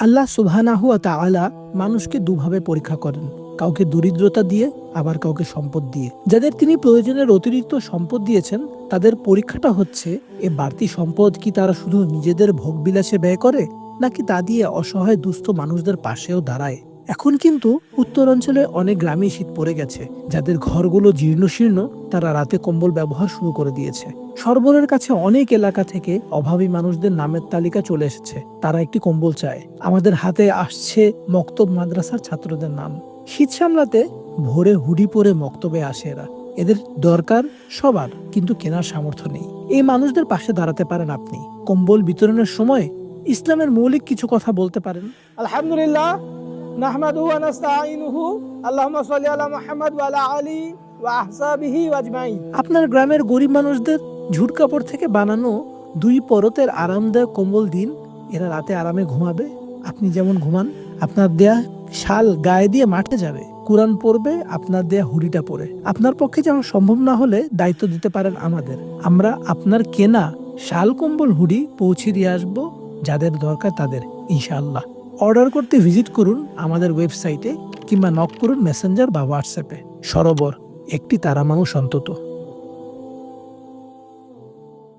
আল্লাহ সুবহানাহু ওয়া তাআলা মানুষকে দুভাবে পরীক্ষা করেন, কাউকে দরিদ্রতা দিয়ে, আবার কাউকে সম্পদ দিয়ে। যাদের তিনি প্রয়োজনের অতিরিক্ত সম্পদ দিয়েছেন, তাদের পরীক্ষাটা হচ্ছে এ বাড়তি সম্পদ কি তারা শুধু নিজেদের ভোগবিলাসে ব্যয় করে, নাকি তা দিয়ে অসহায় দুস্থ মানুষদের পাশেও দাঁড়ায়। এখন কিন্তু উত্তরাঞ্চলে অনেক গ্রামে শীত পড়ে গেছে। যাদের ঘরগুলো জীর্ণশীর্ণ, তারা রাতে কম্বল ব্যবহার শুরু করে দিয়েছে। সরবরের কাছে অনেক এলাকা থেকে অভাবী মানুষদের নামের তালিকা চলে এসেছে, তারা একটি কম্বল চায়। আমাদের হাতে আসছে মক্তব মাদ্রাসার ছাত্রদের নাম। শীত সামলাতে ভোরে হুডি পরে মক্তবে আসে এরা। এদের দরকার সবার, কিন্তু কেনার সামর্থ্য নেই। এই মানুষদের পাশে দাঁড়াতে পারেন আপনি। কম্বল বিতরণের সময় ইসলামের মৌলিক কিছু কথা বলতে পারেন। আলহামদুলিল্লাহ, নাহমাদুহু ওয়া নাস্তাঈনুহু, আল্লাহুম্মা সাল্লি আলা মুহাম্মাদ ওয়া আলা আলি ওয়া আসহাবিহি আজমাইন। আপনার গ্রামের গরিব মানুষদের ঝুট কাপড় থেকে বানানো 2 পরতের আরামদায়ক কম্বল দিন, এরা রাতে আরামে ঘুমাবে। আপনি যেমন ঘুমান, আপনার দেয়া শাল গায়ে দিয়ে মাঠে যাবে, কোরআন পড়বে আপনার দেয়া হুডিটা পরে। আপনার পক্ষে যেমন সম্ভব না হলে দায়িত্ব দিতে পারেন আমাদের। আমরা আপনার কেনা শাল কম্বল হুডি পৌঁছে দিয়ে আসবো যাদের দরকার তাদের, ইনশাআল্লাহ। অর্ডার করতে ভিজিট করুন আমাদের ওয়েবসাইটে, কিংবা নক করুন মেসেঞ্জার বা হোয়াটসঅ্যাপে। সরোবর, একটি তারা মানুষ অন্তত।